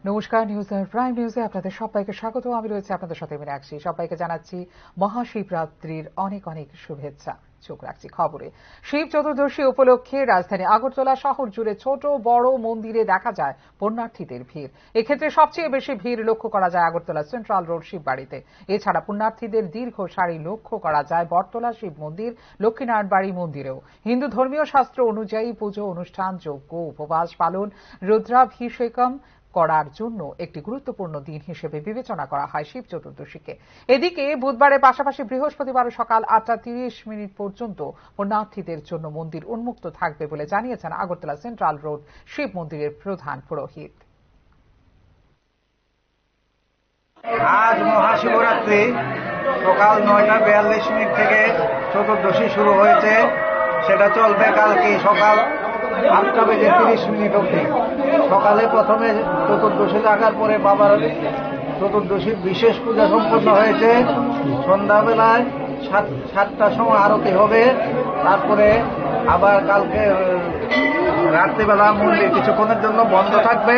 নমস্কার, news prime নিউজে আপনাদের সবাইকে স্বাগত। আমি রয়েছে আপনাদের সাথে মীনাক্ষী। সবাইকে জানাচ্ছি মহাশিবরাত্রির অনেক অনেক শুভেচ্ছা। চোখ রাখছি খবরে। শিব চতুর্দশী উপলক্ষে রাজধানী আগরতলা শহর জুড়ে ছোট বড় মন্দিরে দেখা যায় পুণ্যার্থীদের ভিড়। এক্ষেত্রে সবচেয়ে বেশি ভিড় লক্ষ্য করা যায় আগরতলা সেন্ট্রাল রোড শিববাড়িতে। এছাড়া পুণ্যার্থীদের দীর্ঘ সারি লক্ষ্য করা যায় বটতলা শিব মন্দির, লক্ষ্মীনারায়ণ বাড়ি মন্দিরেও। হিন্দু ধর্মীয় শাস্ত্র অনুযায়ী পুজো অনুষ্ঠান, যজ্ঞ, উপবাস পালন, রুদ্রাভিষেকম করার জন্য একটি গুরুত্বপূর্ণ দিন হিসেবে বিবেচনা করা হয় শিব চতুর্দশীকে। এদিকে বুধবারের পাশাপাশি বৃহস্পতিবার সকাল 8:30 পর্যন্ত পুণ্যার্থীদের জন্য মন্দির উন্মুক্ত থাকবে বলে জানিয়েছেন আগরতলা সেন্ট্রাল রোড শিব মন্দিরের প্রধান পুরোহিত। আজ মহাশিবরাত্রি সকাল 9:42 থেকে চতুর্দশী শুরু হয়েছে। সেটা চলবে কালকে সকাল 8:30 অবধি। সকালে প্রথমে চতুর্দশী দেখার পরে বাবার চতুর্দশীর বিশেষ পূজা সম্পন্ন হয়েছে। সন্ধ্যাবেলায় 7টার সময় আরতি হবে। তারপরে আবার কালকে রাত্রিবেলা মন্দির কিছুক্ষণের জন্য বন্ধ থাকবে।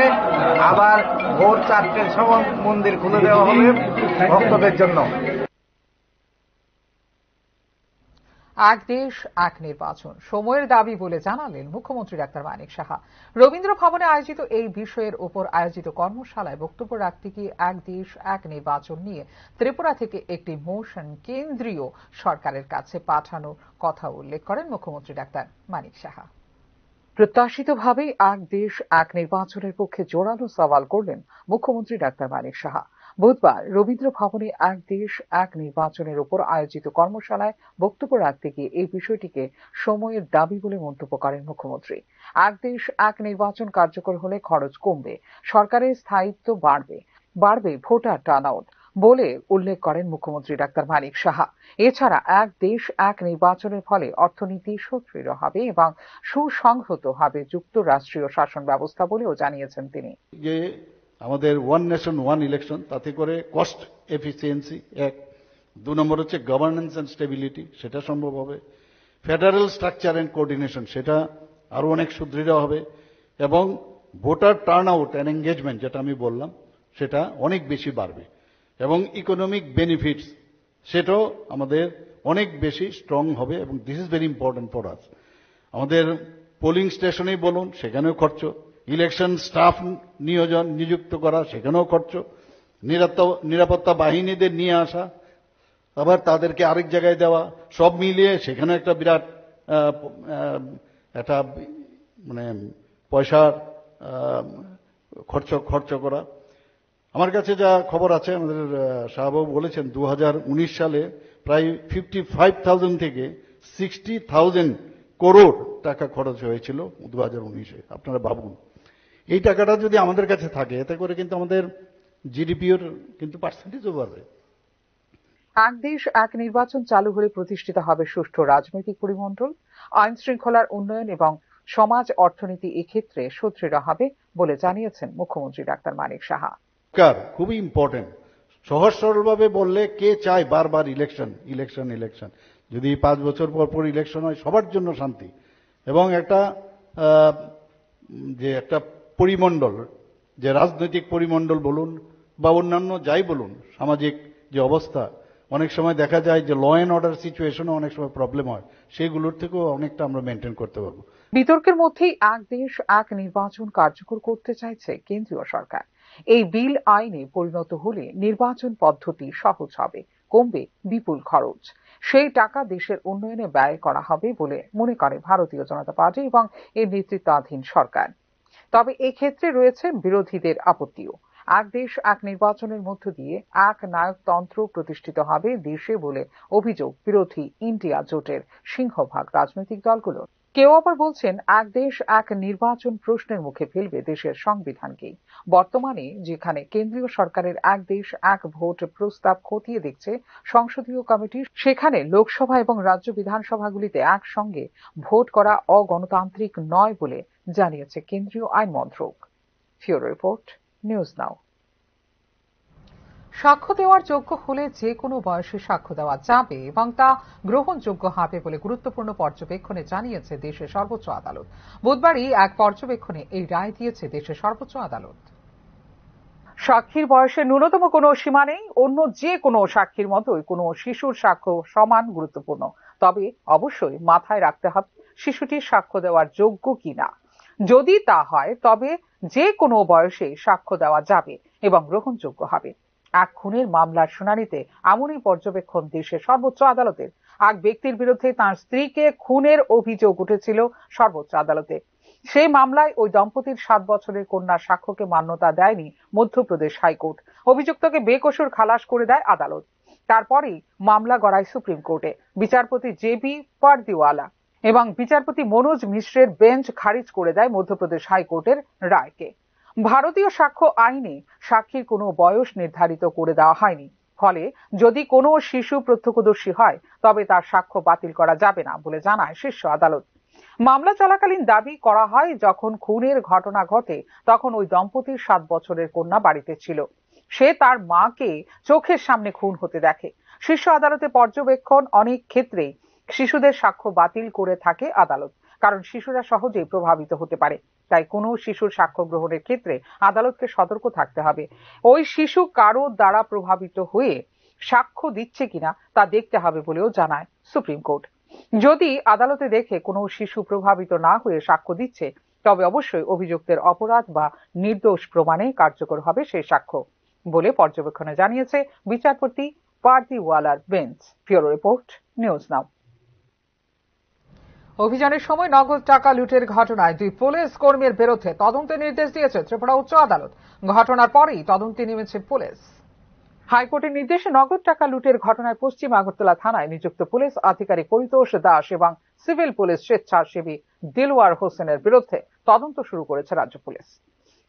আবার ভোর 4টের সময় মন্দির খুলে দেওয়া হবে ভক্তদের জন্য। এক দেশ এক নির্বাচন সময়ের দাবি বলে জানালেন মুখ্যমন্ত্রী ডাক্তার মানিক সাহা। রবীন্দ্র ভবনে আয়োজিত এই বিষয়ের উপর আয়োজিত কর্মশালায় বক্তব্য রাখতে গিয়ে এক দেশ এক নির্বাচন নিয়ে ত্রিপুরা থেকে একটি মোশন কেন্দ্রীয় সরকারের কাছে পাঠানোর কথা উল্লেখ করেন মুখ্যমন্ত্রী ডাক্তার মানিক সাহা। প্রত্যাশিতভাবেই এক দেশ এক নির্বাচনের পক্ষে জোরালো সওয়াল করলেন মুখ্যমন্ত্রী ডাক্তার মানিক সাহা। বুধবার রবীন্দ্র ভবনে এক দেশ এক নির্বাচনের উপর আয়োজিত কর্মশালায় বক্তব্য রাখতে গিয়ে এই বিষয়টিকে সময়ের দাবি বলে মন্তব্য করেন মুখ্যমন্ত্রী। এক দেশ এক নির্বাচন কার্যকর হলে খরচ কমবে, সরকারের স্থায়িত্ব বাড়বে ভোটার টার্নআউট বলে উল্লেখ করেন মুখ্যমন্ত্রী ডাক্তার মানিক সাহা। এছাড়া এক দেশ এক নির্বাচনের ফলে অর্থনীতি সুদৃঢ় হবে এবং সুসংহত হবে যুক্তরাষ্ট্রীয় শাসন ব্যবস্থা বলেও জানিয়েছেন তিনি। যে আমাদের ওয়ান নেশন ওয়ান ইলেকশন, তাতে করে কস্ট এফিসিয়েন্সি এক, 2 নম্বর হচ্ছে গভর্নেন্স অ্যান্ড স্টেবিলিটি, সেটা সম্ভব হবে। ফেডারেল স্ট্রাকচার অ্যান্ড কোঅর্ডিনেশন, সেটা আরো অনেক সুদৃঢ় হবে। এবং voter turn out and engagement, যেটা আমি বললাম, সেটা অনেক বেশি বাড়বে। এবং ইকোনমিক বেনিফিটস, সেটাও আমাদের অনেক বেশি স্ট্রং হবে। এবং this is very important for us. আমাদের পোলিং স্টেশনেই বলুন, সেখানেও খরচ, ইলেকশন স্টাফ নিযুক্ত করা, সেখানেও খরচ, নিরাপত্তা বাহিনীদের নিয়ে আসা, আবার তাদেরকে আরেক জায়গায় দেওয়া, সব মিলিয়ে সেখানে একটা বিরাট একটা মানে পয়সার খরচ করা। আমার কাছে যা খবর আছে, আমাদের শাহবাবু বলেছেন 2019 সালে প্রায় 55,000 থেকে 60,000 করোড় টাকা খরচ হয়েছিল 2019-এ। আপনারা ভাবুন, এই টাকাটা যদি আমাদের কাছে থাকে, এতে করে কিন্তু আমাদের জিডিপির কিন্তু পার্সেন্টেজও বাড়বে। এক দেশ এক নির্বাচন চালু হলে প্রতিষ্ঠিত হবে সুষ্ঠু রাজনৈতিক পরিমণ্ডল, আইন শৃঙ্খলার উন্নয়ন এবং সমাজ অর্থনীতি এক্ষেত্রে সুদৃঢ় হবে বলে জানিয়েছেন মুখ্যমন্ত্রী ডাক্তার মানিক সাহা। খুবই ইম্পর্টেন্ট। সহজ সরলভাবে বললে, কে চায় বারবার ইলেকশন ইলেকশন ইলেকশন? যদি 5 বছর পর পর ইলেকশন হয়, সবার জন্য শান্তি এবং একটা পরিমণ্ডল, যে রাজনৈতিক পরিমণ্ডল বলুন বা অন্যান্য যাই বলুন, সামাজিক যে অবস্থা, অনেক সময় দেখা যায় যে ল অ্যান্ড অর্ডার সিচুয়েশনও অনেক সময় প্রবলেম হয়, সেগুলোর থেকেও অনেকটা আমরা মেনটেন করতে পারবো। বিতর্কের মধ্যেই এক দেশ এক নির্বাচন কার্যকর করতে চাইছে কেন্দ্রীয় সরকার। এই বিল আইনে পরিণত হলে নির্বাচন পদ্ধতি সহজ হবে, কমবে বিপুল খরচ। সেই টাকা দেশের উন্নয়নে ব্যয় করা হবে বলে মনে করে ভারতীয় জনতা পার্টি এবং এর নেতৃত্বাধীন সরকার। তবে এক্ষেত্রে রয়েছে বিরোধীদের আপত্তিও। এক দেশ এক নির্বাচনের মধ্য দিয়ে এক নায়কতন্ত্র প্রতিষ্ঠিত হবে দেশে বলে অভিযোগ বিরোধী ইন্ডিয়া জোটের সিংহভাগ রাজনৈতিক দলগুলোর। কেউ আবার বলছেন এক দেশ এক নির্বাচন প্রশ্নের মুখে ফেলবে দেশের সংবিধানকেই। বর্তমানে যেখানে কেন্দ্রীয় সরকারের এক দেশ এক ভোট প্রস্তাব খতিয়ে দেখছে সংসদীয় কমিটি, সেখানে লোকসভা এবং রাজ্য বিধানসভাগুলিতে একসঙ্গে ভোট করা অগণতান্ত্রিক নয় বলে জানিয়েছে কেন্দ্রীয় আইন মন্ত্রক। ফিউরো রিপোর্ট, নিউজ নাও। সাক্ষ্য দেওয়ার যোগ্য হলে যে কোনো বয়সে সাক্ষ্য দেওয়া যাবে এবং তা গ্রহণযোগ্য হবে বলে গুরুত্বপূর্ণ পর্যবেক্ষণে জানিয়েছে দেশের সর্বোচ্চ আদালত। বুধবারই এক পর্যবেক্ষণে এই রায় দিয়েছে দেশের সর্বোচ্চ আদালত। সাক্ষীর বয়সের ন্যূনতম কোনো সীমা নেই। অন্য যে কোনো সাক্ষীর মতোই কোনো শিশুর সাক্ষ্য সমান গুরুত্বপূর্ণ। তবে অবশ্যই মাথায় রাখতে হবে শিশুটির সাক্ষ্য দেওয়ার যোগ্য কিনা। যদি তা হয় তবে যে কোনো বয়সে সাক্ষ্য দেওয়া যাবে এবং গ্রহণযোগ্য হবে। এক খুনের মামলার শুনানিতে এমনই পর্যবেক্ষণ দেশের সর্বোচ্চ আদালতের। এক ব্যক্তির বিরুদ্ধে তার স্ত্রীকে খুনের অভিযোগ উঠেছিল সর্বোচ্চ আদালতে। সেই মামলায় ওই দম্পতির 7 বছরের কন্যার সাক্ষ্যকে মান্যতা দেয়নি মধ্যপ্রদেশ হাইকোর্ট। অভিযুক্তকে বেকসুর খালাস করে দেয় আদালত। তারপরেই মামলা গড়ায় সুপ্রিম কোর্টে। বিচারপতি জেবি পারদিওয়ালা এবং বিচারপতি মনোজ মিশ্রের বেঞ্চ খারিজ করে দেয় মধ্যপ্রদেশ হাইকোর্টের রায়কে। ভারতীয় সাক্ষ্য আইনে সাক্ষীর কোনো বয়স নির্ধারিত করে দেওয়া হয়নি। ফলে যদি কোনো শিশু প্রত্যক্ষদর্শী হয় তবে তার সাক্ষ্য বাতিল করা যাবে না বলে জানায় শীর্ষ আদালত। মামলা চলাকালীন দাবি করা হয় যখন খুনের ঘটনা ঘটে তখন ওই দম্পতির 7 বছরের কন্যা বাড়িতে ছিল। সে তার মাকে চোখের সামনে খুন হতে দেখে। শীর্ষ আদালতে পর্যবেক্ষণ অনেক ক্ষেত্রেই শিশুদের সাক্ষ্য বাতিল করে থাকে আদালত, কারণ শিশুরা সহজেই প্রভাবিত হতে পারে। তাই কোনো শিশুর সাক্ষ্য গ্রহণের ক্ষেত্রে আদালতকে সতর্ক থাকতে হবে। ওই শিশু কারো দ্বারা প্রভাবিত হয়ে সাক্ষ্য দিচ্ছে কিনা তা দেখতে হবে বলেও জানায় সুপ্রিম কোর্ট। যদি আদালতে দেখে কোনো শিশু প্রভাবিত না হয়ে সাক্ষ্য দিচ্ছে তবে অবশ্যই অভিযুক্তের অপরাধ বা নির্দোষ প্রমাণে কার্যকর হবে সেই সাক্ষ্য বলে পর্যবেক্ষণে জানিয়েছে বিচারপতি পারদিওয়ালার bench. Bureau report, news now. অভিযানের সময় নগদ টাকা লুটের ঘটনায় 2 পুলিশ কর্মীর বিরুদ্ধে তদন্তের নির্দেশ দিয়েছে ত্রিপুরা উচ্চ আদালত। ঘটনার পরেই তদন্তে নেমেছে পুলিশ। হাইকোর্টের নির্দেশে নগদ টাকা লুটের ঘটনায় পশ্চিম আগরতলা থানায় নিযুক্ত পুলিশ আধিকারিক পরিতোষ দাস এবং সিভিল পুলিশ স্বেচ্ছাসেবী দিলওয়ার হোসেনের বিরুদ্ধে তদন্ত শুরু করেছে রাজ্য পুলিশ।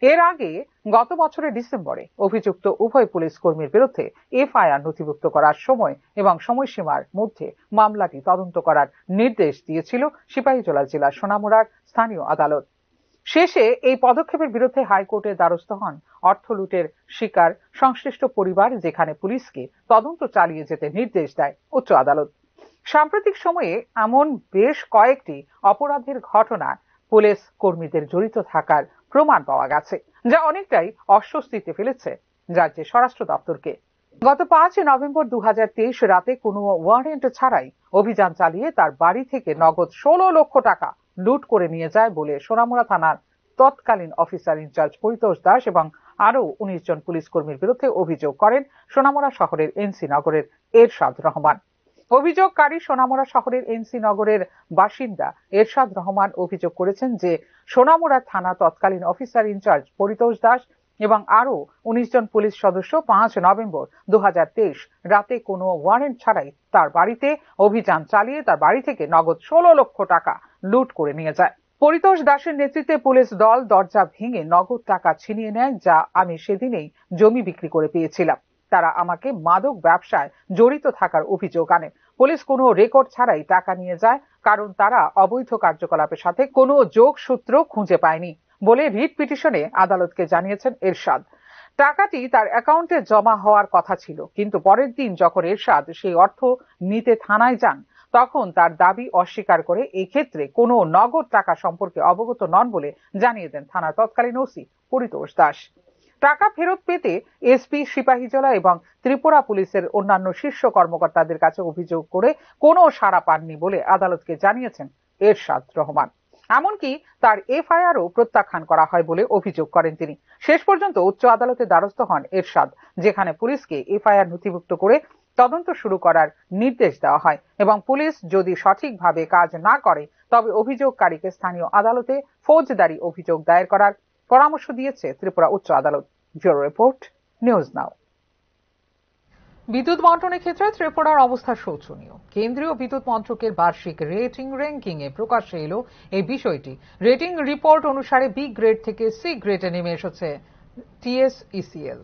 এর আগে গত বছরের ডিসেম্বরে অভিযুক্ত উভয় পুলিশ কর্মীর বিরুদ্ধে এফআইআর নথিভুক্ত করার সময় এবং সময়সীমার মধ্যে মামলাটি তদন্ত করার নির্দেশ দিয়েছিল সিপাহীজলা জেলার সোনামুড়ার স্থানীয় আদালত। শেষে এই পদক্ষেপের বিরুদ্ধে হাইকোর্টের দ্বারস্থ হন অর্থ লুটের শিকার সংশ্লিষ্ট পরিবার, যেখানে পুলিশকে তদন্ত চালিয়ে যেতে নির্দেশ দেয় উচ্চ আদালত। সাম্প্রতিক সময়ে এমন বেশ কয়েকটি অপরাধের ঘটনায় পুলিশ কর্মীদের জড়িত থাকার প্রমাণ পাওয়া গেছে, যা অনেকটাই অস্বস্তিতে ফেলেছে রাজ্যের স্বরাষ্ট্র দপ্তরকে। গত 5 নভেম্বর 2023 রাতে কোনো ওয়ারেন্ট ছাড়াই অভিযান চালিয়ে তার বাড়ি থেকে নগদ 16 লক্ষ টাকা লুট করে নিয়ে যায় বলে সোনামুড়া থানার তৎকালীন অফিসার ইনচার্জ পরিতোষ দাস এবং আরও 19 জন পুলিশ কর্মীর বিরুদ্ধে অভিযোগ করেন সোনামুড়া শহরের এনসি নগরের এরশাদ রহমান। অভিযোগকারী সোনামুড়া শহরের এনসি নগরের বাসিন্দা এরশাদ রহমান অভিযোগ করেছেন যে সোনামুড়া থানা তৎকালীন অফিসার ইনচার্জ পরিতোষ দাস এবং আরও 19 জন পুলিশ সদস্য 5 নভেম্বর 2023 রাতে কোনো ওয়ারেন্ট ছাড়াই তার বাড়িতে অভিযান চালিয়ে তার বাড়ি থেকে নগদ 16 লক্ষ টাকা লুট করে নিয়ে যায়। পরিতোষ দাসের নেতৃত্বে পুলিশ দল দরজা ভেঙে নগদ টাকা ছিনিয়ে নেয়, যা আমি সেদিনেই জমি বিক্রি করে পেয়েছিলাম। তারা আমাকে মাদক ব্যবসায় জড়িত থাকার অভিযোগ আনে। পুলিশ কোনো রেকর্ড ছাড়াই টাকা নিয়ে যায়, কারণ তারা অবৈধ কার্যকলাপের সাথে কোনো যোগসূত্র খুঁজে পায়নি বলে রিট পিটিশনে আদালতকে জানিয়েছেন এরশাদ। টাকাটি তার অ্যাকাউন্টে জমা হওয়ার কথা ছিল, কিন্তু পরের দিন যখন এরশাদ সেই অর্থ নিতে থানায় যান তখন তার দাবি অস্বীকার করে এই ক্ষেত্রে কোনো নগদ টাকা সম্পর্কে অবগত নন বলে জানিয়ে দেন থানার তৎকালীন ওসি পরিতোষ দাস। টাকা ফেরত পেতে এসপি সিপাহীজলা এবং ত্রিপুরা পুলিশের অন্যান্য শীর্ষ কর্মকর্তাদের কাছে অভিযোগ করে কোনো সাড়া পাননি বলে আদালতকে জানিয়েছেন এরশাদ রহমান। এমনকি তার এফআইআরও প্রত্যাখ্যান করা হয় বলে অভিযোগ করেন তিনি। শেষ পর্যন্ত উচ্চ আদালতে দ্বারস্থ হন এরশাদ, যেখানে পুলিশকে এফআইআর নথিভুক্ত করে তদন্ত শুরু করার নির্দেশ দেওয়া হয় এবং পুলিশ যদি সঠিকভাবে কাজ না করে তবে অভিযোগকারীকে স্থানীয় আদালতে ফৌজদারি অভিযোগ দায়ের করার পরামর্শ দিয়েছে ত্রিপুরা উচ্চ আদালত। ব্যুরো রিপোর্ট, নিউজ নাও। বিদ্যুৎ বন্টনের ক্ষেত্রে ত্রিপুরার অবস্থা শোচনীয়। কেন্দ্রীয় বিদ্যুৎ মন্ত্রকের বার্ষিক রেটিং র্যাঙ্কিং এ প্রকাশ্যে এলো এই বিষয়টি। রেটিং রিপোর্ট অনুসারে বি গ্রেড থেকে সি গ্রেডে নেমে এসেছে টিএসইসিএল।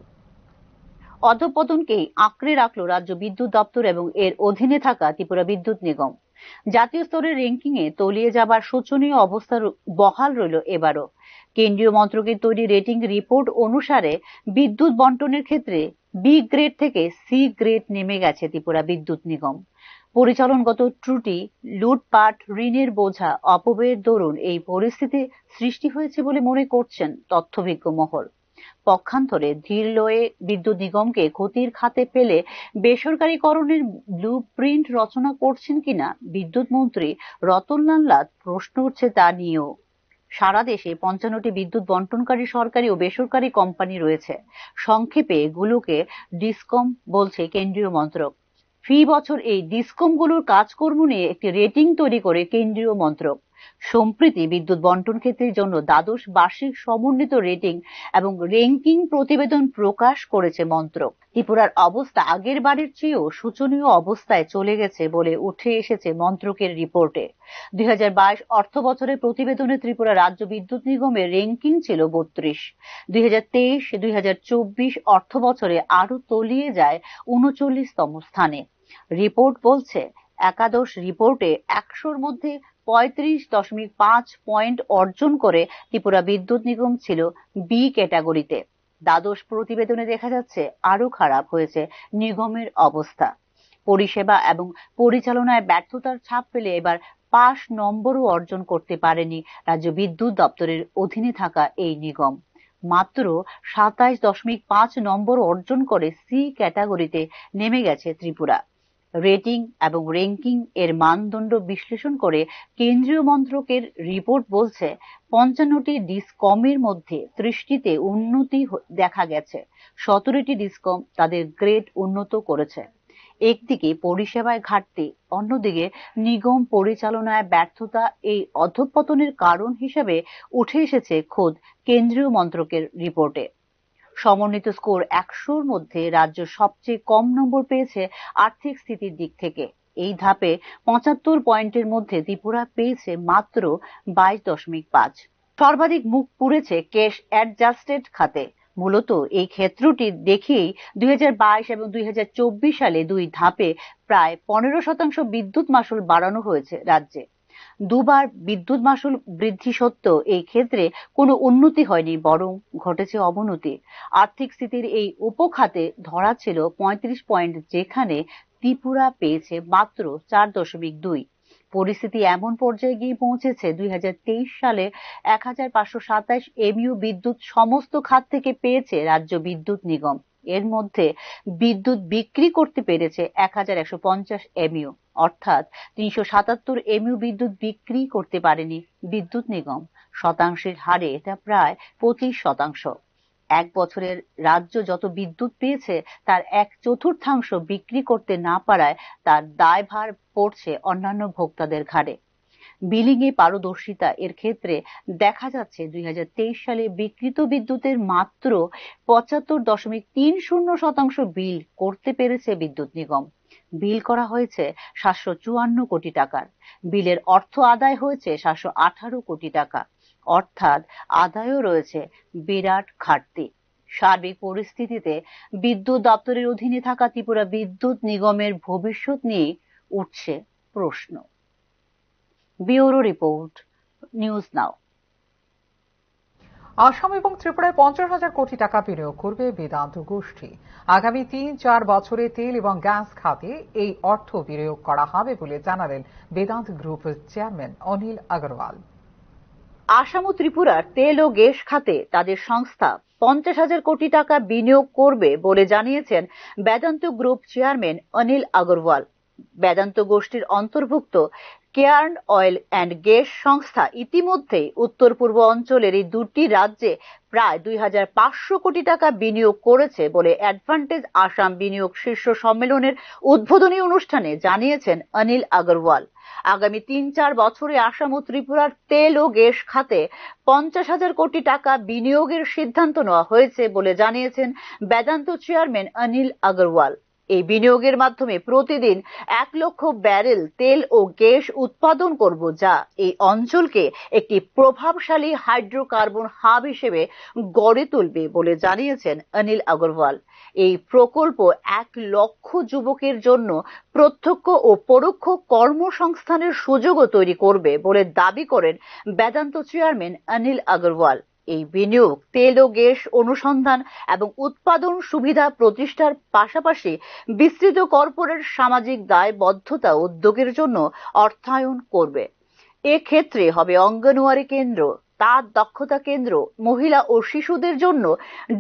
অধঃপতনকেই আঁকড়ে রাখল রাজ্য বিদ্যুৎ দপ্তর এবং এর অধীনে থাকা ত্রিপুরা বিদ্যুৎ নিগম। জাতীয় স্তরের র্যাঙ্কিং এ তলিয়ে যাবার শোচনীয় অবস্থা বহাল রইল এবারও। কেন্দ্রীয় মন্ত্রকের তৈরি রেটিং রিপোর্ট অনুসারে বিদ্যুৎ বন্টনের ক্ষেত্রে বি গ্রেড থেকে সি গ্রেড নেমে গেছে ত্রিপুরা বিদ্যুৎ নিগম। পরিচালনগত ত্রুটি, লুটপাট, ঋণের বোঝা, অপব্যয়ের দরুন এই পরিস্থিতি সৃষ্টি হয়েছে বলে মনে করছেন তথ্যভিজ্ঞ মহল। পক্ষান্তরে ধীর লয়ে বিদ্যুৎ নিগমকে ক্ষতির খাতে ফেলে বেসরকারীকরণের ব্লু প্রিন্ট রচনা করছেন কিনা বিদ্যুৎ মন্ত্রী রতনলাল নাথ প্রশ্ন উঠছে তা নিয়েও। সারা দেশে ৫৫টি বিদ্যুৎ বন্টনকারী সরকারি ও বেসরকারি কোম্পানি রয়েছে। সংক্ষেপে এগুলোকে ডিসকম বলছে কেন্দ্রীয় মন্ত্রক। ফি বছর এই ডিসকমগুলোর কাজকর্ম নিয়ে একটি রেটিং তৈরি করে কেন্দ্রীয় মন্ত্রক। সম্প্রতি বিদ্যুৎ বন্টন ক্ষেত্রের জন্য দ্বাদশ বার্ষিক সমন্বিত রেটিং এবং র্যাঙ্কিং প্রতিবেদন প্রকাশ করেছে মন্ত্রক। ত্রিপুরার অবস্থা আগের বারের চেয়েও শোচনীয় অবস্থায় চলে গেছে বলে উঠে এসেছে মন্ত্রকের রিপোর্টে। ২০২২ অর্থ বছরের প্রতিবেদনে ত্রিপুরা রাজ্য বিদ্যুৎ নিগমের র্যাঙ্কিং ছিল ৩২। ২০২৩-২০২৪ অর্থ বছরে আরো তলিয়ে যায় ৩৯তম স্থানে। রিপোর্ট বলছে একাদশ রিপোর্টে ১০০-র মধ্যে ৩৫.৫ পয়েন্ট অর্জন করে ত্রিপুরা বিদ্যুৎ নিগম ছিল বি ক্যাটাগরিতে। দ্বাদশ প্রতিবেদনে দেখা যাচ্ছে আরো খারাপ হয়েছে নিগমের অবস্থা। পরিষেবা এবং পরিচালনায় ব্যর্থতার ছাপ ফেলে এবার পাস নম্বরও অর্জন করতে পারেনি রাজ্য বিদ্যুৎ দপ্তরের অধীনে থাকা এই নিগম। মাত্র ২৭.৫ নম্বর অর্জন করে সি ক্যাটাগরিতে নেমে গেছে ত্রিপুরা। রেটিং এবং র্যাঙ্কিং এর মানদণ্ড বিশ্লেষণ করে কেন্দ্রীয় মন্ত্রকের রিপোর্ট বলছে ৫৫টি ডিসকমের মধ্যে ৩০টিতে উন্নতি দেখা গেছে। ১৭টি ডিসকম তাদের গ্রেড উন্নত করেছে। একদিকে পরিষেবায় ঘাটতি, অন্যদিকে নিগম পরিচালনায় ব্যর্থতা এই অধঃপতনের কারণ হিসেবে উঠে এসেছে খোদ কেন্দ্রীয় মন্ত্রকের রিপোর্টে। সমন্বিত স্কোর ১০০-র মধ্যে রাজ্য সবচেয়ে কম নম্বর পেয়েছে আর্থিক স্থিতির দিক থেকে। এই ধাপে ৭৫ পয়েন্টের মধ্যে ত্রিপুরা পেয়েছে মাত্র ২২.৫। সর্বাধিক মুখ পুড়েছে ক্যাশ অ্যাডজাস্টেড খাতে। মূলত এই ক্ষেত্রটি দেখেই ২০২২ এবং ২০২৪ সালে দুই ধাপে প্রায় ১৫% বিদ্যুৎ মাশুল বাড়ানো হয়েছে রাজ্যে। দুবার বিদ্যুৎ মাশুল বৃদ্ধি সত্ত্বেও এই ক্ষেত্রে কোনো উন্নতি হয়নি, বরং ঘটেছে অবনতি। আর্থিক স্থিতির এই উপখাতে ধরা ছিল ৩৫ পয়েন্ট, যেখানে ত্রিপুরা পেয়েছে মাত্র ৪.২। পরিস্থিতি এমন পর্যায়ে গিয়ে পৌঁছেছে ২০২৩ সালে ১৫২৭ এমইউ বিদ্যুৎ সমস্ত খাত থেকে পেয়েছে রাজ্য বিদ্যুৎ নিগম। এর মধ্যে বিদ্যুৎ বিক্রি করতে পেরেছে ১১৫০ এমইউ, অর্থাৎ ৩৭৭ এমইউ বিদ্যুৎ বিক্রি করতে পারেনি বিদ্যুৎ নিগম। শতাংশের হারে এটা প্রায় ২৫%। এক বছরের রাজ্য যত বিদ্যুৎ পেয়েছে তার ১/৪ বিক্রি করতে না পারায় তার দায়ভার পড়ছে অন্যান্য ভোক্তাদের ঘাড়ে। বিলিং এ পারদর্শিতা এর ক্ষেত্রে দেখা যাচ্ছে ২০২৩ সালে বিক্রিত বিদ্যুতের মাত্র ৭৫.৩০% বিল করতে পেরেছে বিদ্যুৎ নিগম। বিল করা হয়েছে ৭৫৪ কোটি টাকার। বিলের অর্থ আদায় হয়েছে ৭১৮ কোটি টাকা, অর্থাৎ আদায়ও রয়েছে বিরাট ঘাটতি। সার্বিক পরিস্থিতিতে বিদ্যুৎ দপ্তরের অধীনে থাকা ত্রিপুরা বিদ্যুৎ নিগমের ভবিষ্যৎ নিয়ে উঠছে প্রশ্ন। ব্যুরো রিপোর্ট, নিউজ নাও। আসাম এবং ত্রিপুরায় ৫০,০০০ কোটি টাকা বিনিয়োগ করবে বেদান্ত গোষ্ঠী। আগামী ৩-৪ বছরে তেল এবং গ্যাস খাতে এই অর্থ বিনিয়োগ করা হবে বলে জানালেন বেদান্ত গ্রুপের চেয়ারম্যান অনিল আগরওয়াল। আসাম ও ত্রিপুরার তেল ও গ্যাস খাতে তাদের সংস্থা ৫০,০০০ কোটি টাকা বিনিয়োগ করবে বলে জানিয়েছেন বেদান্ত গ্রুপ চেয়ারম্যান অনিল আগরওয়াল। বেদান্ত গোষ্ঠীর অন্তর্ভুক্ত কেয়ার্ন অয়েল অ্যান্ড গ্যাস সংস্থা ইতিমধ্যেই উত্তর পূর্ব অঞ্চলের এই দুটি রাজ্যে প্রায় ২৫০০ কোটি টাকা বিনিয়োগ করেছে বলে অ্যাডভান্টেজ আসাম বিনিয়োগ শীর্ষ সম্মেলনের উদ্বোধনী অনুষ্ঠানে জানিয়েছেন অনিল আগরওয়াল। আগামী ৩-৪ বছরে আসাম ও ত্রিপুরার তেল ও গ্যাস খাতে ৫০,০০০ কোটি টাকা বিনিয়োগের সিদ্ধান্ত নেওয়া হয়েছে বলে জানিয়েছেন বেদান্ত চেয়ারম্যান অনিল আগরওয়াল। এই বিনিয়োগের মাধ্যমে প্রতিদিন ১ লক্ষ ব্যারেল তেল ও গ্যাস উৎপাদন করব, যা এই অঞ্চলকে একটি প্রভাবশালী হাইড্রোকার্বন হাব হিসেবে গড়ে তুলবে বলে জানিয়েছেন অনিল আগরওয়াল। এই প্রকল্প ১ লক্ষ যুবকের জন্য প্রত্যক্ষ ও পরোক্ষ কর্মসংস্থানের সুযোগও তৈরি করবে বলে দাবি করেন বেদান্ত চেয়ারম্যান অনিল আগরওয়াল। এই বিনিয়োগ তেল ও গ্যাস অনুসন্ধান এবং উৎপাদন সুবিধা প্রতিষ্ঠার পাশাপাশি বিস্তৃত কর্পোরেট সামাজিক দায়বদ্ধতা উদ্যোগের জন্য অর্থায়ন করবে। এক্ষেত্রে হবে অঙ্গনওয়াড়ি কেন্দ্র, তাঁত দক্ষতা কেন্দ্র, মহিলা ও শিশুদের জন্য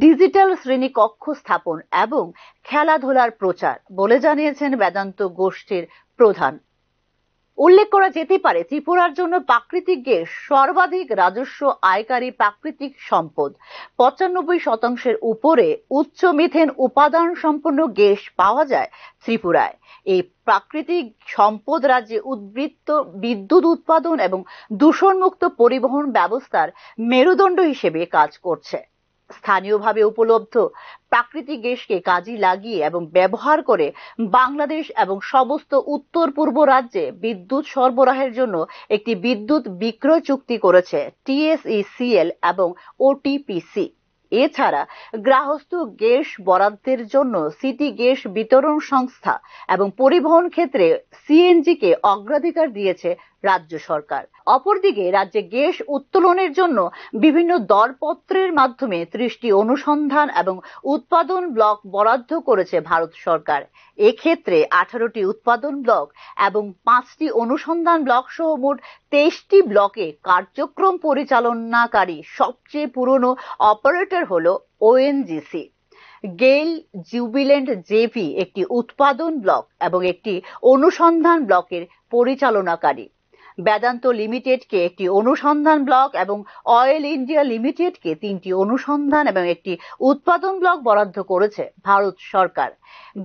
ডিজিটাল শ্রেণীকক্ষ স্থাপন এবং খেলাধুলার প্রচার বলে জানিয়েছেন বেদান্ত গোষ্ঠীর প্রধান। উল্লেখ করা যেতে পারে, ত্রিপুরার জন্য প্রাকৃতিক গ্যাস সর্বাধিক রাজস্ব আয়কারী প্রাকৃতিক সম্পদ। 95% উপরে উচ্চ মিথেন উপাদান সম্পন্ন গ্যাস পাওয়া যায় ত্রিপুরায়। এই প্রাকৃতিক সম্পদ রাজ্যে উদ্বৃত্ত বিদ্যুৎ উৎপাদন এবং দূষণমুক্ত পরিবহন ব্যবস্থার মেরুদণ্ড হিসেবে কাজ করছে। স্থানীয়ভাবে উপলব্ধ প্রাকৃতিক গ্যাসকে কাজে লাগিয়ে এবং ব্যবহার করে বাংলাদেশ এবং সমস্ত উত্তর পূর্ব রাজ্যে বিদ্যুৎ সরবরাহের জন্য একটি বিদ্যুৎ বিক্রয় চুক্তি করেছে TSECL এবং OTPC। এছাড়া গৃহস্থ গ্যাস বরাদ্দের জন্য সিটি গ্যাস বিতরণ সংস্থা এবং পরিবহন ক্ষেত্রে CNG কে অগ্রাধিকার দিয়েছে রাজ্য সরকার। অপরদিকে রাজ্যে গ্যাস উত্তোলনের জন্য বিভিন্ন দরপত্রের মাধ্যমে 30টি অনুসন্ধান এবং উৎপাদন ব্লক বরাদ্দ করেছে ভারত সরকার। এক্ষেত্রে 18টি উৎপাদন ব্লক এবং 5টি অনুসন্ধান ব্লক সহ মোট 23টি ব্লকে কার্যক্রম পরিচালনাকারী সবচেয়ে পুরনো অপারেটর হলো ONGC। গেইল জুবিল্যান্ট জেভি একটি উৎপাদন ব্লক এবং একটি অনুসন্ধান ব্লকের পরিচালনাকারী। বেদান্ত লিমিটেডকে একটি অনুসন্ধান ব্লক এবং অয়েল ইন্ডিয়া লিমিটেডকে 3টি অনুসন্ধান এবং একটি উৎপাদন ব্লক বরাদ্দ করেছে ভারত সরকার।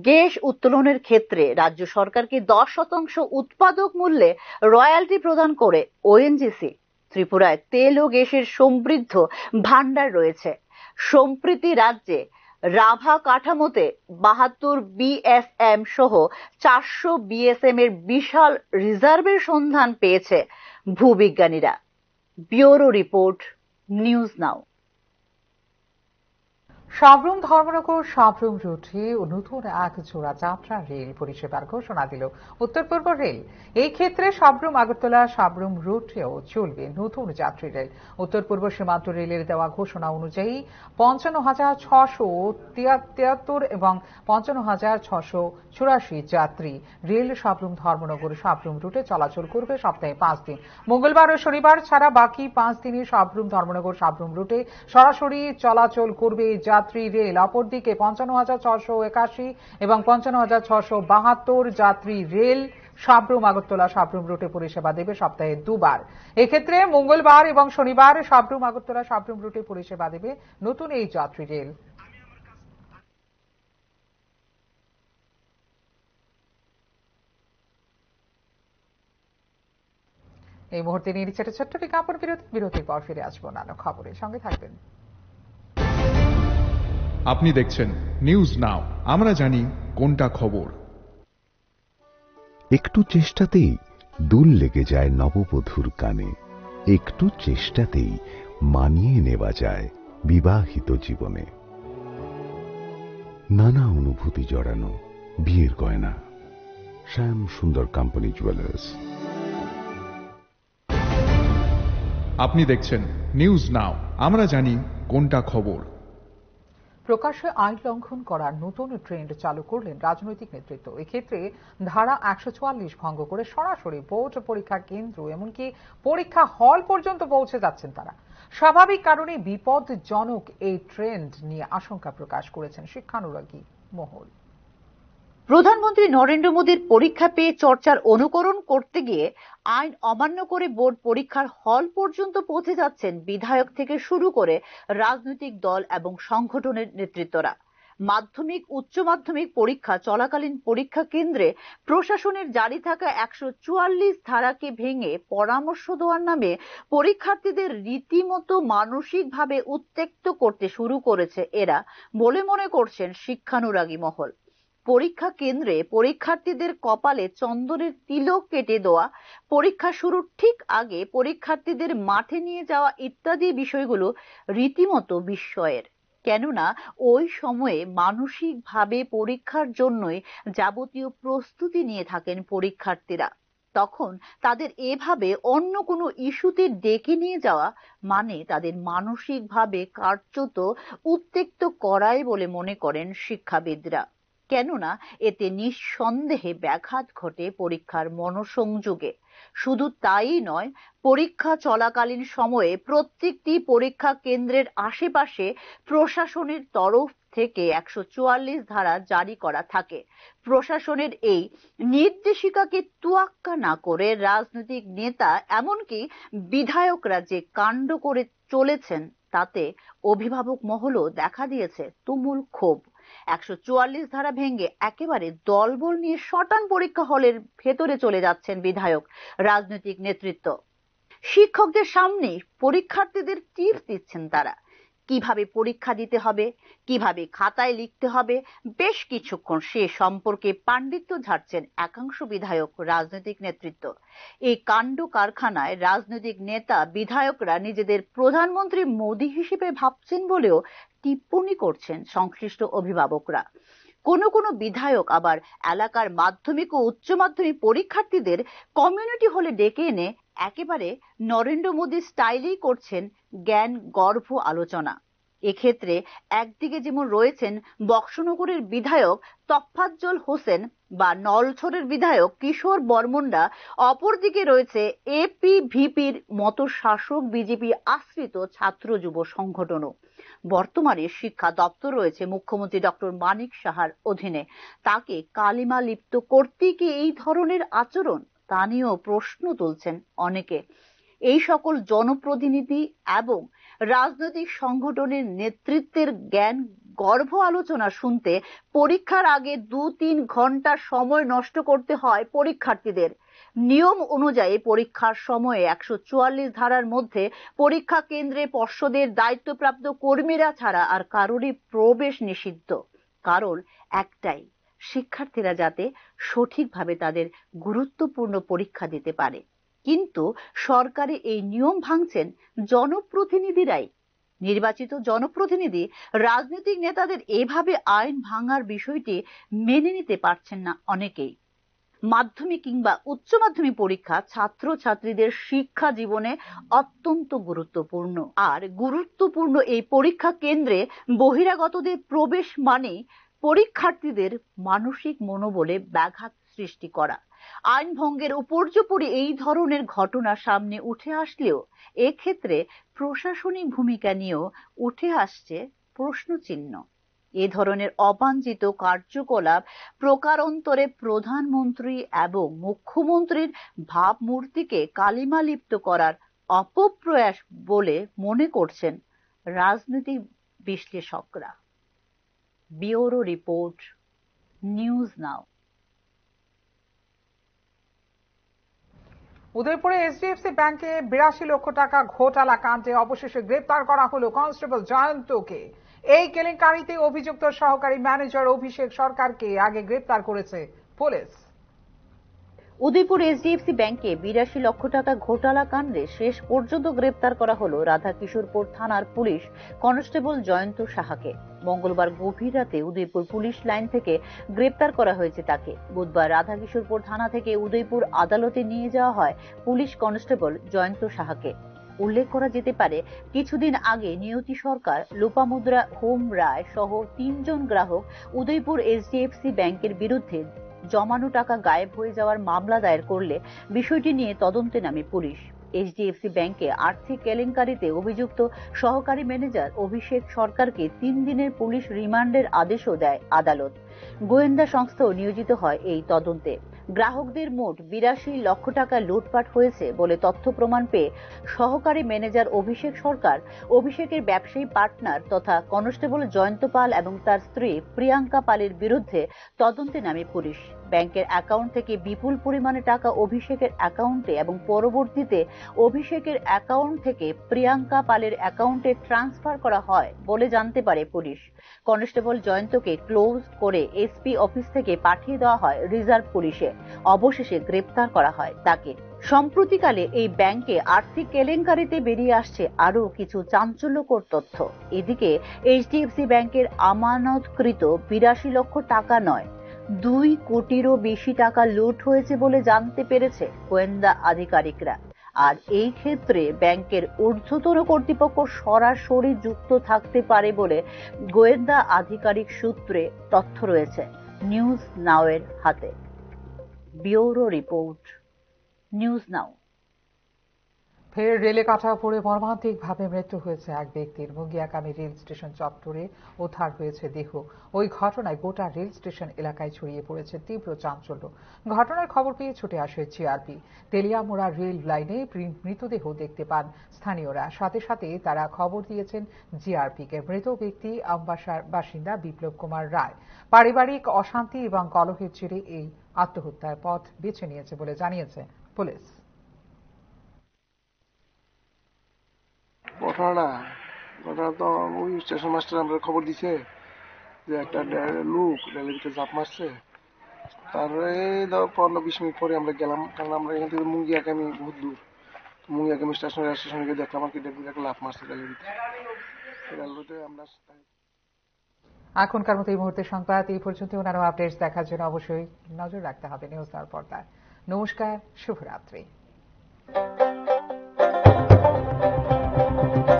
গ্যাস উত্তোলনের ক্ষেত্রে রাজ্য সরকারকে 10% উৎপাদক মূল্যে রয়্যালটি প্রদান করে ONGC। ত্রিপুরায় তেল ও গ্যাসের সমৃদ্ধ ভান্ডার রয়েছে। সম্প্রতি রাজ্যে রাভা কাঠামোতে 72 BSM সহ 400 BSM এর বিশাল রিজার্ভের সন্ধান পেয়েছে ভূবিজ্ঞানীরা। Bureau report, news now. Sabroom Dharmanagar Sabroom রুটে নতুন এক জোড়া যাত্রা রেল পরিষেবার ঘোষণা দিল উত্তর পূর্ব রেল। এই ক্ষেত্রে সাবরুম আগরতলা সাবরুম রুটেও চলবে নতুন যাত্রী রেল। উত্তর পূর্ব সীমান্ত রেলের দেওয়া ঘোষণা অনুযায়ী 55,673 এবং 55,684 যাত্রী রেল সাবরুম ধর্মনগর সাবরুম রুটে চলাচল করবে সপ্তাহে 5 দিন। মঙ্গলবার ও শনিবার ছাড়া বাকি 5 দিনই সাবরুম ধর্মনগর সাবরুম রুটে সরাসরি চলাচল করবে যাত্রী রেল। অপরদিকে 55,681 এবং 55,672 যাত্রী রেল সাবরুম আগরতলা সাবরুম রুটে পরিষেবা দেবে সপ্তাহে 2 বার। এক্ষেত্রে মঙ্গলবার এবং শনিবার সাবরুম আগরতলা সাবরুম রুটে পরিষেবা দেবে নতুন এই যাত্রী রেল। এই মুহূর্তে নিয়ে নিচ্ছে ছোট্ট বিজ্ঞাপন বিরতির পর ফিরে আসবো অন্যান্য খবরের সঙ্গে থাকবেন। আপনি দেখছেন নিউজ নাও, আমরা জানি কোনটা খবর। একটু চেষ্টাতেই দুল লেগে যায় নববধূর কানে, একটু চেষ্টাতেই মানিয়ে নেওয়া যায় বিবাহিত জীবনে। নানা অনুভূতি জড়ানো বিয়ের গয়না, শ্যাম সুন্দর কোম্পানি জুয়েলার্স। আপনি দেখছেন নিউজ নাও, আমরা জানি কোনটা খবর। প্রকাশ্যে আইন লঙ্ঘন করার নতুন ট্রেন্ড চালু করলেন রাজনৈতিক নেতৃত্ব। এক্ষেত্রে ধারা 144 ভঙ্গ করে সরাসরি বোর্ড পরীক্ষা কেন্দ্র এমনকি পরীক্ষা হল পর্যন্ত পৌঁছে যাচ্ছেন তারা। স্বাভাবিক কারণে বিপদজনক এই ট্রেন্ড নিয়ে আশঙ্কা প্রকাশ করেছেন শিক্ষানুরাগী মহল। প্রধানমন্ত্রী নরেন্দ্র মোদীর পরীক্ষা পেয়ে চর্চার অনুকরণ করতে গিয়ে আইন অমান্য করে বোর্ড পরীক্ষার হল পর্যন্ত পৌঁছে যাচ্ছেন বিধায়ক থেকে শুরু করে রাজনৈতিক দল এবং সংগঠনের নেতৃত্বরা। মাধ্যমিক উচ্চ মাধ্যমিক পরীক্ষা চলাকালীন পরীক্ষা কেন্দ্রে প্রশাসনের জারি থাকা 144 ধারাকে ভেঙে পরামর্শ দেওয়ার নামে পরীক্ষার্থীদের রীতিমতো মানসিকভাবে উত্ত্যক্ত করতে শুরু করেছে এরা বলে মনে করছেন শিক্ষানুরাগী মহল। পরীক্ষা কেন্দ্রে পরীক্ষার্থীদের কপালে চন্দনের তিলক কেটে দেওয়া, পরীক্ষা শুরুর ঠিক আগে পরীক্ষার্থীদের মাঠে নিয়ে যাওয়া ইত্যাদি বিষয়গুলো রীতিমতো বিস্ময়ের। কেননা ওই সময়ে মানসিকভাবে পরীক্ষার জন্যই যাবতীয় প্রস্তুতি নিয়ে থাকেন পরীক্ষার্থীরা। তখন তাদের এভাবে অন্য কোনো ইস্যুতে ডেকে নিয়ে যাওয়া মানে তাদের মানসিকভাবে কার্যত উত্ত্যক্ত করাই বলে মনে করেন শিক্ষাবিদরা। কেননা এতে নিঃসন্দেহে ব্যাঘাত ঘটে পরীক্ষার মনোসংযোগে। শুধু তাই নয়, পরীক্ষা চলাকালীন সময়ে প্রত্যেকটি পরীক্ষা কেন্দ্রের আশেপাশে প্রশাসনের তরফ থেকে 144 ধারা জারি করা থাকে। প্রশাসনের এই নির্দেশিকাকে তোয়াক্কা না করে রাজনৈতিক নেতা এমনকি বিধায়করা যে কাণ্ড করে চলেছেন তাতে অভিভাবক মহলও দেখা দিয়েছে তুমুল ক্ষোভ। 144 ধারা ভেঙে একেবারে দলবল নিয়ে শটান পরীক্ষা হলের ভেতরে চলে যাচ্ছেন বিধায়ক, রাজনৈতিক নেতৃত্ব। শিক্ষকদের সামনে পরীক্ষার্থীদের টিপস দিচ্ছেন তারা, কিভাবে পরীক্ষা দিতে হবে, কিভাবে খাতায় লিখতে হবে। বেশ কিছুক্ষণ সে সম্পর্কে পাণ্ডিত্য ঝাড়ছেন একাংশ বিধায়ক, রাজনৈতিক নেতৃত্ব। এই কাণ্ড কারখানায় রাজনৈতিক নেতা বিধায়করা নিজেদের প্রধানমন্ত্রী মোদী হিসেবে ভাবছেন বলেও টিপ্পণী করছেন সংশ্লিষ্ট অভিভাবকরা। কোনো বিধায়ক আবার এলাকার মাধ্যমিক ও উচ্চ মাধ্যমিক পরীক্ষার্থীদের কমিউনিটি হলে ডেকে এনে একেবারে নরেন্দ্র মোদী স্টাইলেই করছেন জ্ঞান গর্ভ আলোচনা। এক্ষেত্রে একদিকে যেমন রয়েছেন বক্সনগরের বিধায়ক তফাজ্জল হোসেন বা নলছড়ের বিধায়ক কিশোর বর্মনরা, অপরদিকে রয়েছে এপিভিপির মতো শাসক বিজেপি আশ্রিত ছাত্র যুব সংগঠনও। বর্তমানে শিক্ষা দপ্তর রয়েছে মুখ্যমন্ত্রী ডক্টর মানিক সাহার অধীনে। তাকে কালিমা লিপ্ত করতে কি এই ধরনের আচরণ, তা নিয়েও প্রশ্ন তুলছেন অনেকে। এই সকল জনপ্রতিনিধি এবং রাজনৈতিক সংগঠনের নেতৃত্বের জ্ঞান গর্ভ আলোচনা শুনতে পরীক্ষার আগে 2-3 ঘন্টা সময় নষ্ট করতে হয় পরীক্ষার্থীদের। নিয়ম অনুযায়ী পরীক্ষার সময়ে 144 ধারার মধ্যে পরীক্ষা কেন্দ্রে পর্ষদের দায়িত্বপ্রাপ্ত কর্মীরা ছাড়া আর কারোরই প্রবেশ নিষিদ্ধ। কারণ একটাই, শিক্ষার্থীরা যাতে সঠিকভাবে তাদের গুরুত্বপূর্ণ পরীক্ষা দিতে পারে। কিন্তু সরকারে এই নিয়ম ভাঙছেন জনপ্রতিনিধিরাই। নির্বাচিত জনপ্রতিনিধি রাজনৈতিক নেতাদের এভাবে আইন ভাঙার বিষয়টি মেনে নিতে পারছেন না অনেকেই। মাধ্যমিক কিংবা উচ্চ মাধ্যমিক পরীক্ষা ছাত্রছাত্রীদের শিক্ষা জীবনে অত্যন্ত গুরুত্বপূর্ণ। আর গুরুত্বপূর্ণ এই পরীক্ষা কেন্দ্রে বহিরাগতদের প্রবেশ মানে পরীক্ষার্থীদের মানসিক মনোবলে ব্যাঘাত সৃষ্টি করা। আইন ভঙ্গের উপর্যুপরি এই ধরনের ঘটনা সামনে উঠে আসলেও এক্ষেত্রে প্রশাসনিক ভূমিকা নিয়েও উঠে আসছে প্রশ্নচিহ্ন। এ ধরনের অবাঞ্ছিত কার্যকলাপ প্রকারান্তরে প্রধানমন্ত্রী এবং মুখ্যমন্ত্রীর ভাবমূর্তিকে কালিমালিপ্ত করার অপপ্রয়াস বলে মনে করছেন রাজনৈতিক বিশ্লেষকরা। ব্যুরো রিপোর্ট, নিউজ নাও। উদয়পুরে এইচডিএফসি ব্যাংকে 82 লক্ষ টাকা ঘোটালা কাণ্ডে অবশেষে গ্রেপ্তার করা হলো কনস্টেবল জয়ন্তকে। এই কেলেঙ্কারিতে অভিযুক্ত সহকারী ম্যানেজার অভিষেক সরকারকে আগে গ্রেপ্তার করেছে পুলিশ। উদয়পুর এইচডিএফসি ব্যাংকে 82 লক্ষ টাকা ঘোটালা কাণ্ডে শেষ পর্যন্ত গ্রেপ্তার করা হলো রাধাকিশোরপুর থানার পুলিশ কনস্টেবল জয়ন্ত সাহাকে। মঙ্গলবার গভীর রাতে উদয়পুর পুলিশ লাইন থেকে গ্রেপ্তার করা হয়েছে তাকে। বুধবার রাধাকিশোরপুর থানা থেকে উদয়পুর আদালতে নিয়ে যাওয়া হয় পুলিশ কনস্টেবল জয়ন্ত সাহাকে। উল্লেখ করা যেতে পারে, কিছুদিন আগে নিয়তি সরকার, লোপামুদ্রা হোম রায় সহ 3 জন গ্রাহক উদয়পুর এইচডিএফসি ব্যাংকের বিরুদ্ধে জমানো টাকা গায়েব হয়ে যাওয়ার মামলা দায়ের করলে বিষয়টি নিয়ে তদন্তে নামে পুলিশ। এইচডিএফসি ব্যাংকে আর্থিক কেলেঙ্কারিতে অভিযুক্ত সহকারী ম্যানেজার অভিষেক সরকারকে 3 দিনের পুলিশ রিমান্ডের আদেশও দেয় আদালত। গোয়েন্দা সংস্থাও নিয়োজিত হয় এই তদন্তে। গ্রাহকদের মোট 82 লক্ষ টাকা লুটপাট হয়েছে বলে তথ্য প্রমাণ পেয়ে সহকারী ম্যানেজার অভিষেক সরকার, অভিষেকের ব্যবসায়ী পার্টনার তথা কনস্টেবল জয়ন্ত পাল এবং তার স্ত্রী প্রিয়াঙ্কা পালের বিরুদ্ধে তদন্তে নামে পুলিশ। ব্যাংকের অ্যাকাউন্ট থেকে বিপুল পরিমাণে টাকা অভিষেকের অ্যাকাউন্টে এবং পরবর্তীতে অভিষেকের অ্যাকাউন্ট থেকে প্রিয়াঙ্কা পালের অ্যাকাউন্টে ট্রান্সফার করা হয় বলে জানতে পারে পুলিশ। কনস্টেবল জয়ন্তকে ক্লোজ করে এসপি অফিস থেকে পাঠিয়ে দেওয়া হয় রিজার্ভ পুলিশে। অবশেষে গ্রেপ্তার করা হয় তাকে। সম্প্রতিকালে এই ব্যাংকে আর্থিক কেলেঙ্কারিতে বেরিয়ে আসছে আরো কিছু চাঞ্চল্যকর তথ্য। এদিকে এইচডিএফসি ব্যাংকের আমানতকৃত 82 লক্ষ টাকা নয়, 2 কোটিরও বেশি টাকা লুট হয়েছে বলে জানতে পেরেছে গোয়েন্দা আধিকারিকরা। আর এই ক্ষেত্রে ব্যাংকের ঊর্ধ্বতন কর্তৃপক্ষ সরাসরি যুক্ত থাকতে পারে বলে গোয়েন্দা আধিকারিক সূত্রে তথ্য রয়েছে। নিউজ নাও এর হাতে। ব্যুরো রিপোর্ট, নিউজ নাও। ফের রেলে কাটা পড়ে মর্মান্তিকভাবে মৃত্যু হয়েছে এক ব্যক্তির। মুঙ্গিয়াকামী রেল স্টেশন চত্বরে উদ্ধার হয়েছে দেহ। ওই ঘটনায় গোটা রেল স্টেশন এলাকায় ছড়িয়ে পড়েছে তীব্র চাঞ্চল্য। ঘটনার খবর পেয়ে ছুটে আসে জিআরপি। তেলিয়ামুড়া রেল লাইনে মৃতদেহ দেখতে পান স্থানীয়রা। সাথে সাথে তারা খবর দিয়েছেন জিআরপিকে। মৃত ব্যক্তি আমবাসার বাসিন্দা বিপ্লব কুমার রায়। পারিবারিক অশান্তি এবং কলহের জেরে এই আত্মহত্যার পথ বেছে নিয়েছে বলে জানিয়েছে পুলিশ। ঘটনা তো ওই স্টেশন মাস্টার আমরা খবর দিছে যে একটা লোক রেলের ভিতরে ঝাঁপ মারছে। তারপরে 15-20 মিনিট পরে আমরা গেলাম, কারণ আমরা এখান থেকে মুঙ্গিয়াকামী বহুত দূর। মুঙ্গিয়াকামী স্টেশনে গিয়ে দেখলাম আর কি একটা লাফ মারছে রেলের ভিতরে। রেলওয়েতে আমরা এখনকার মতো এই মুহূর্তের সংবাদ এই পর্যন্ত। অন্যান্য আপডেটস দেখার জন্য অবশ্যই নজর রাখতে হবে নিউজ নাওর পর্দায়। নমস্কার, শুভরাত্রি।